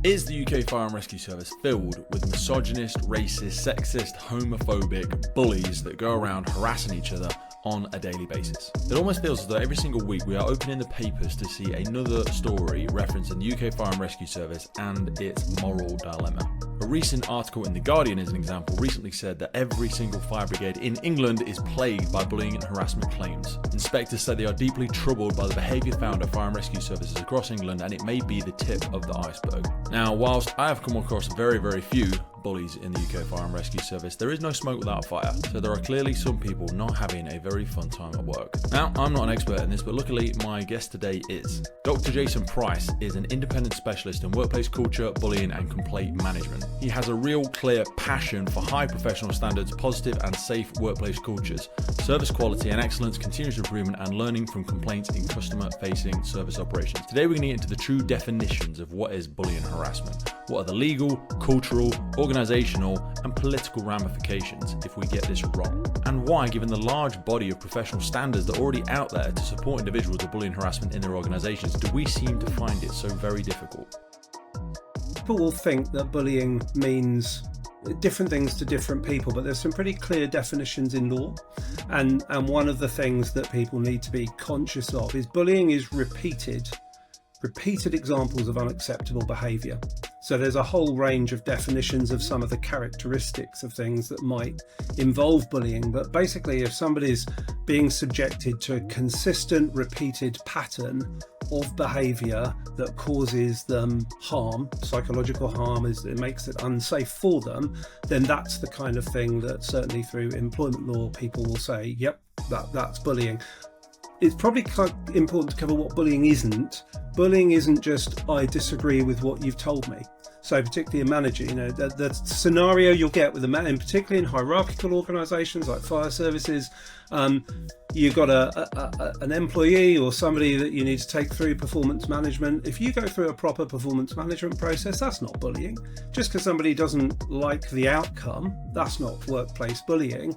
Is the UK Fire and Rescue Service filled with misogynist, racist, sexist, homophobic bullies that go around harassing each other on a daily basis? It almost feels as though every single week we are opening the papers to see another story referencing the UK Fire and Rescue Service and its moral dilemma. A recent article in The Guardian, as an example, recently said that every single fire brigade in England is plagued by bullying and harassment claims. Inspectors say they are deeply troubled by the behaviour found at fire and rescue services across England, and it may be the tip of the iceberg. Now, whilst I have come across very, very few bullies in the UK Fire and Rescue Service, there is no smoke without fire, so there are clearly some people not having a very fun time at work. Now, I'm not an expert in this, but luckily my guest today is. Dr. Jason Price is an independent specialist in workplace culture, bullying and complaint management. He has a real clear passion for high professional standards, positive and safe workplace cultures, service quality and excellence, continuous improvement and learning from complaints in customer-facing service operations. Today we're going to get into the true definitions of what is bullying and harassment. What are the legal, cultural, organisational and political ramifications if we get this wrong? And why, given the large body of professional standards that are already out there to support individuals with bullying and harassment in their organisations, do we seem to find it so very difficult? People will think that bullying means different things to different people, but there's some pretty clear definitions in law. And one of the things that people need to be conscious of is bullying is repeated examples of unacceptable behaviour. So there's a whole range of definitions of some of the characteristics of things that might involve bullying. But basically, if somebody's being subjected to a consistent, repeated pattern of behaviour that causes them harm, psychological harm, it makes it unsafe for them, then that's the kind of thing that certainly through employment law people will say, yep, that's bullying. It's probably quite important to cover what bullying isn't. Bullying isn't just, I disagree with what you've told me. So particularly a manager, the scenario you'll get with a man, and particularly in hierarchical organisations like fire services, you've got an employee or somebody that you need to take through performance management. If you go through a proper performance management process, that's not bullying. Just because somebody doesn't like the outcome, that's not workplace bullying.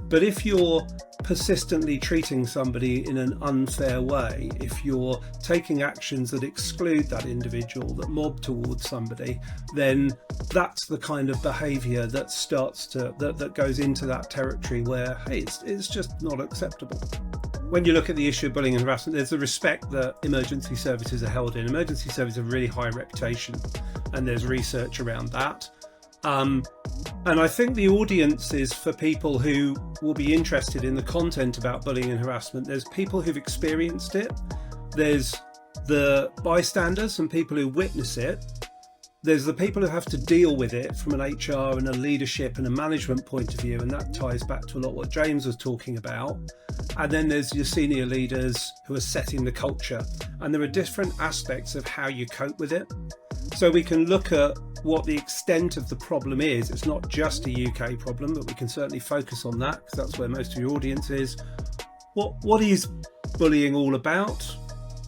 But if you're persistently treating somebody in an unfair way, if you're taking actions that exclude that individual, that mob towards somebody, then that's the kind of behaviour that starts to that goes into that territory where, hey, it's just not acceptable. When you look at the issue of bullying and harassment, there's the respect that emergency services are held in. Emergency services have a really high reputation, and there's research around that. And I think the audience is for people who will be interested in the content about bullying and harassment. There's people who've experienced it. There's the bystanders and people who witness it. There's the people who have to deal with it from an HR and a leadership and a management point of view, and that ties back to a lot what James was talking about. And then there's your senior leaders who are setting the culture, and there are different aspects of how you cope with it. So we can look at what the extent of the problem is. It's not just a UK problem, but we can certainly focus on that because that's where most of your audience is. What is bullying all about?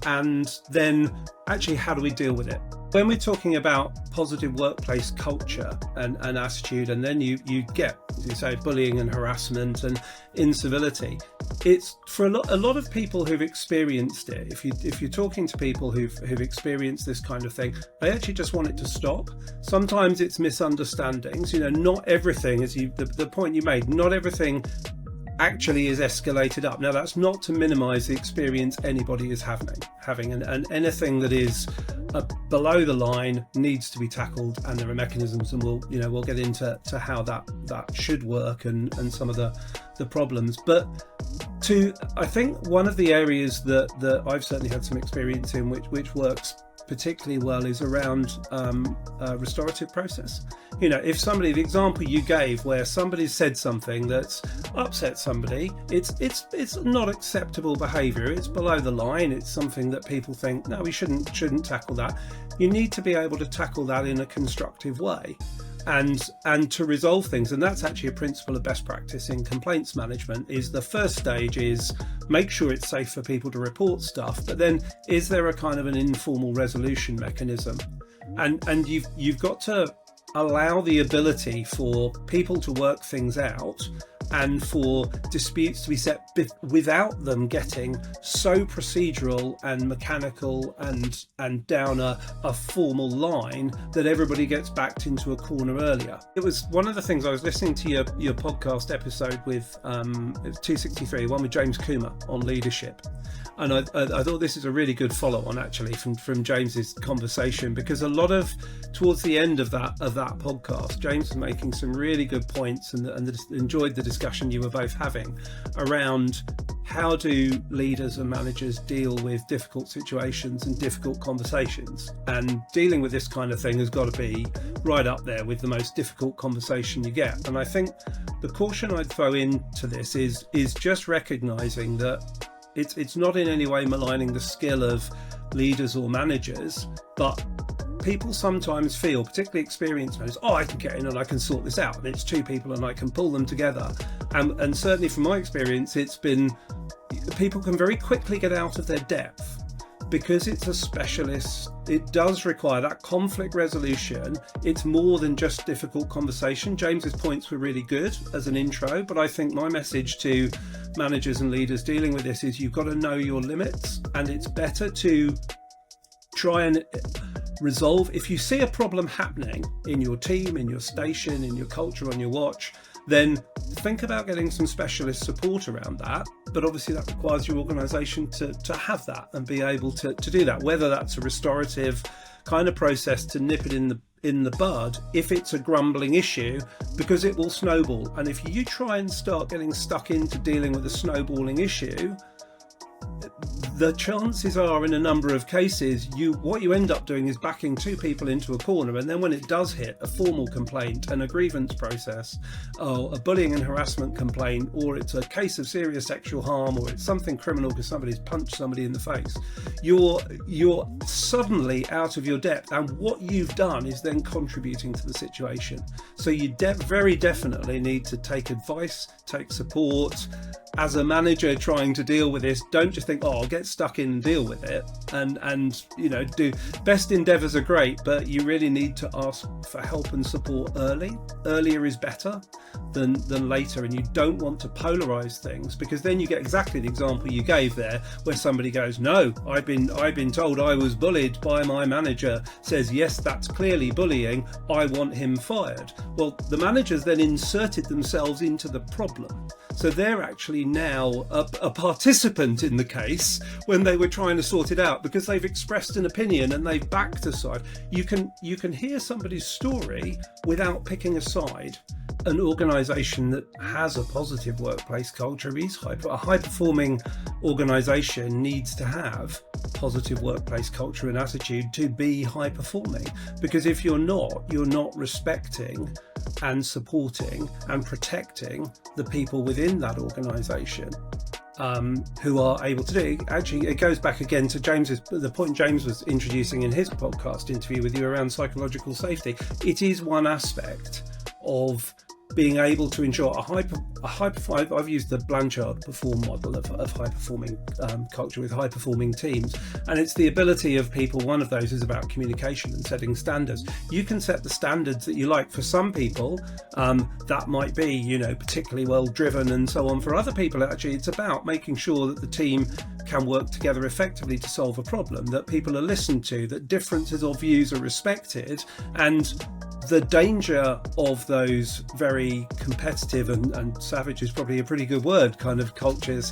And then actually, how do we deal with it? When we're talking about positive workplace culture and attitude, and then you get, as you say, bullying and harassment and incivility, it's for a lot of people who've experienced it. If you're talking to people who've experienced this kind of thing, they actually just want it to stop. Sometimes it's misunderstandings. Not everything, as the point you made, not everything actually is escalated up. Now, that's not to minimize the experience anybody is having, and anything that is below the line needs to be tackled, and there are mechanisms, and we'll get into how that should work and some of the problems. But I think one of the areas that I've certainly had some experience in, which works particularly well, is around restorative process. If the example you gave where somebody said something that's upset somebody, it's not acceptable behaviour. It's below the line. It's something that people think, no, we shouldn't tackle that. You need to be able to tackle that in a constructive way and to resolve things. And that's actually a principle of best practice in complaints management. Is the first stage is make sure it's safe for people to report stuff, but then is there a kind of an informal resolution mechanism? And you've got to allow the ability for people to work things out and for disputes to be set without them getting so procedural and mechanical and down a formal line that everybody gets backed into a corner earlier. It was one of the things I was listening to your podcast episode with, it was 263, one with James Coomer on leadership. And I thought this is a really good follow-on actually from James's conversation, because a lot of towards the end of that podcast, James was making some really good points and enjoyed the discussion you were both having around how do leaders and managers deal with difficult situations and difficult conversations. And dealing with this kind of thing has got to be right up there with the most difficult conversation you get. And I think the caution I'd throw into this is just recognizing that it's not in any way maligning the skill of leaders or managers, but people sometimes feel, particularly experienced managers, I can get in and I can sort this out, and it's two people and I can pull them together. And certainly from my experience, it's been people can very quickly get out of their depth because it's a specialist. It does require that conflict resolution. It's more than just difficult conversation. James's points were really good as an intro, but I think my message to managers and leaders dealing with this is you've got to know your limits, and it's better to try and resolve. If you see a problem happening in your team, in your station, in your culture, on your watch, then think about getting some specialist support around that. But obviously that requires your organisation to have that and be able to do that, whether that's a restorative kind of process to nip it in the bud if it's a grumbling issue, because it will snowball. And if you try and start getting stuck into dealing with a snowballing issue, the chances are in a number of cases what you end up doing is backing two people into a corner, and then when it does hit a formal complaint and a grievance process, or a bullying and harassment complaint, or it's a case of serious sexual harm, or it's something criminal because somebody's punched somebody in the face, you're suddenly out of your depth, and what you've done is then contributing to the situation. So you very definitely need to take advice, take support. As a manager trying to deal with this, don't just think, I'll get stuck in and deal with it, and do best endeavours are great, but you really need to ask for help and support early. Earlier is better than later, and you don't want to polarize things, because then you get exactly the example you gave there, where somebody goes, no, I've been told I was bullied by my manager, says yes, that's clearly bullying, I want him fired. Well, the managers then inserted themselves into the problem, so they're actually now a participant in the case when they were trying to sort it out, because they've expressed an opinion and they've backed a side. You can hear somebody's story without picking a side. An organisation that has a positive workplace culture is a high-performing organisation needs to have positive workplace culture and attitude to be high-performing, because if you're not respecting and supporting and protecting the people within that organisation who are able to do it. Actually, it goes back again to the point James was introducing in his podcast interview with you around psychological safety. It is one aspect of being able to ensure I've used the Blanchard perform model of high-performing culture with high-performing teams, and it's the ability of people. One of those is about communication and setting standards. You can set the standards that you like. For some people, that might be, particularly well driven and so on. For other people, actually, it's about making sure that the team can work together effectively to solve a problem, that people are listened to, that differences of views are respected, and the danger of those very competitive and savage is probably a pretty good word kind of cultures,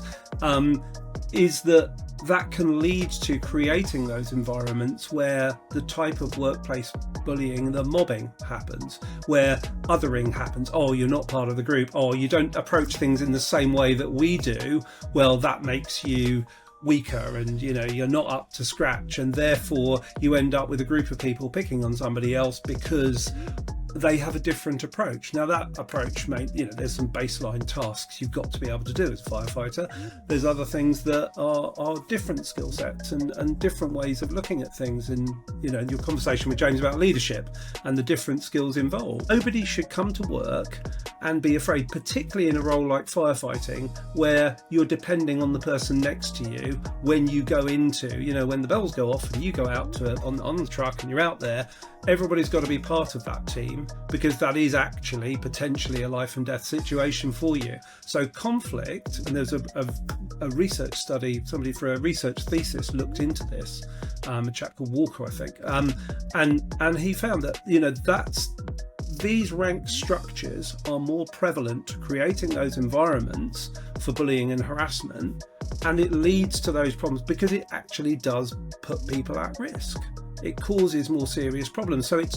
is that can lead to creating those environments where the type of workplace bullying, the mobbing happens, where othering happens. Oh, you're not part of the group. Oh, you don't approach things in the same way that we do. Well, that makes you weaker, and you're not up to scratch, and therefore you end up with a group of people picking on somebody else because they have a different approach. Now that approach there's some baseline tasks you've got to be able to do as a firefighter. There's other things that are different skill sets and different ways of looking at things, and your conversation with James about leadership and the different skills involved. Nobody should come to work and be afraid, particularly in a role like firefighting, where you're depending on the person next to you when you go into, when the bells go off and you go out on the truck and you're out there. Everybody's got to be part of that team, game, because that is actually potentially a life and death situation for you. So conflict, and there's a research study, somebody for a research thesis looked into this, a chap called Walker, I think, and he found that, these ranked structures are more prevalent to creating those environments for bullying and harassment, and it leads to those problems because it actually does put people at risk. It causes more serious problems. So it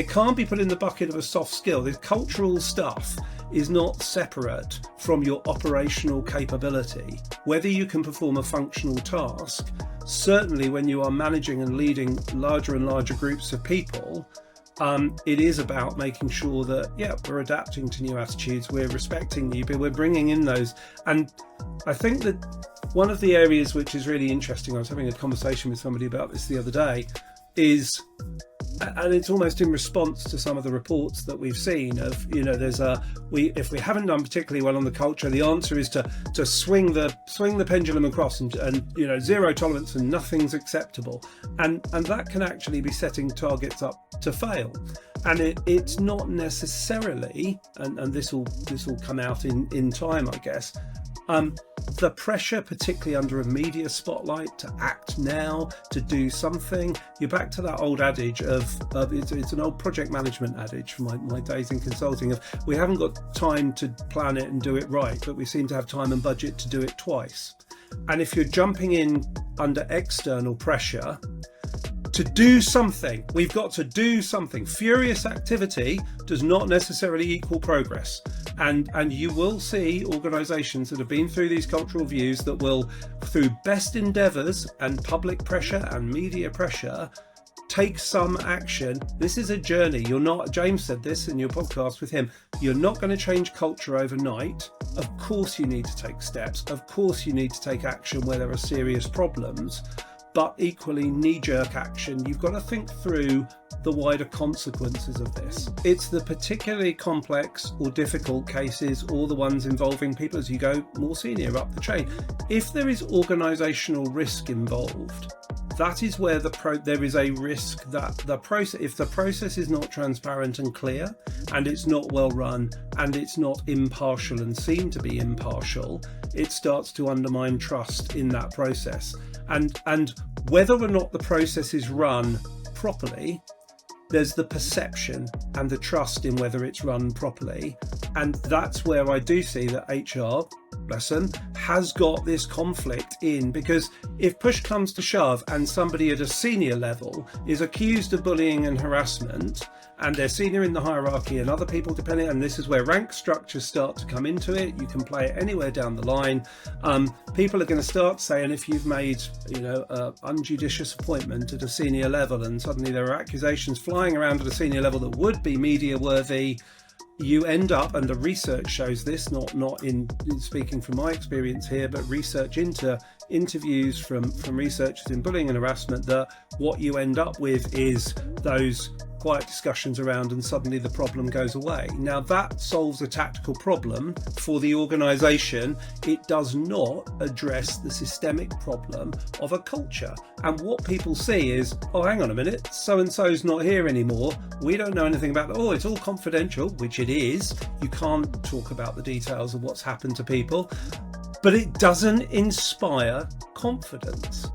can't be put in the bucket of a soft skill. The cultural stuff is not separate from your operational capability. Whether you can perform a functional task, certainly when you are managing and leading larger and larger groups of people, it is about making sure that, we're adapting to new attitudes, we're respecting new people, we're bringing in those. And I think that one of the areas which is really interesting, I was having a conversation with somebody about this the other day, is, and it's almost in response to some of the reports that we've seen of, if we haven't done particularly well on the culture, the answer is to swing the pendulum across and zero tolerance and nothing's acceptable, and that can actually be setting targets up to fail. And it's not necessarily, and this will come out in time, I guess, the pressure, particularly under a media spotlight, to act now, to do something. You're back to that old adage of it's an old project management adage from my days in consulting, of we haven't got time to plan it and do it right, but we seem to have time and budget to do it twice. And if you're jumping in under external pressure to do something, we've got to do something. Furious activity does not necessarily equal progress. And you will see organisations that have been through these cultural views that will, through best endeavours and public pressure and media pressure, take some action. This is a journey. James said this in your podcast with him, you're not going to change culture overnight. Of course you need to take steps. Of course you need to take action where there are serious problems. But equally, knee-jerk action, you've got to think through the wider consequences of this. It's the particularly complex or difficult cases, or the ones involving people as you go more senior up the chain. If there is organisational risk involved, that is where there is a risk that if the process is not transparent and clear, and it's not well run, and it's not impartial and seen to be impartial, it starts to undermine trust in that process. And whether or not the process is run properly, there's the perception and the trust in whether it's run properly. And that's where I do see that HR, bless them, has got this conflict in, because if push comes to shove and somebody at a senior level is accused of bullying and harassment, and they're senior in the hierarchy and other people depending, and this is where rank structures start to come into it, you can play it anywhere down the line. People are going to start saying, if you've made an unjudicious appointment at a senior level and suddenly there are accusations flying around at a senior level that would be media worthy, you end up, and the research shows this, not in speaking from my experience here, but research into interviews from researchers in bullying and harassment, that what you end up with is those quiet discussions around, and suddenly the problem goes away. Now that solves a tactical problem for the organisation. It does not address the systemic problem of a culture. And what people see is, oh, hang on a minute, so-and-so's not here anymore. We don't know anything about that. Oh, it's all confidential, which it is. You can't talk about the details of what's happened to people, but it doesn't inspire confidence.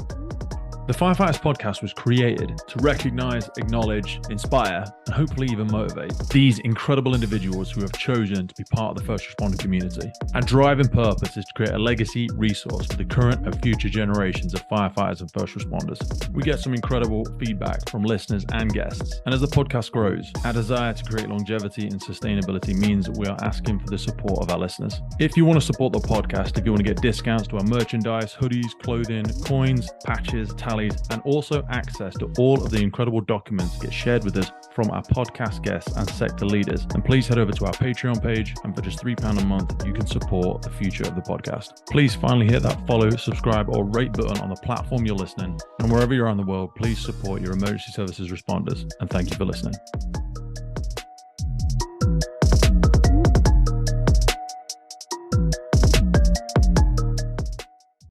The Firefighters podcast was created to recognize, acknowledge, inspire, and hopefully even motivate these incredible individuals who have chosen to be part of the first responder community. Our driving purpose is to create a legacy resource for the current and future generations of firefighters and first responders. We get some incredible feedback from listeners and guests, and as the podcast grows, our desire to create longevity and sustainability means that we are asking for the support of our listeners. If you want to support the podcast, if you want to get discounts to our merchandise, hoodies, clothing, coins, patches, tallies, and also access to all of the incredible documents that get shared with us from our podcast guests and sector leaders, then please head over to our Patreon page, and for just £3 a month, you can support the future of the podcast. Please finally hit that follow, subscribe, or rate button on the platform you're listening, and wherever you are in the world, please support your emergency services responders, and thank you for listening.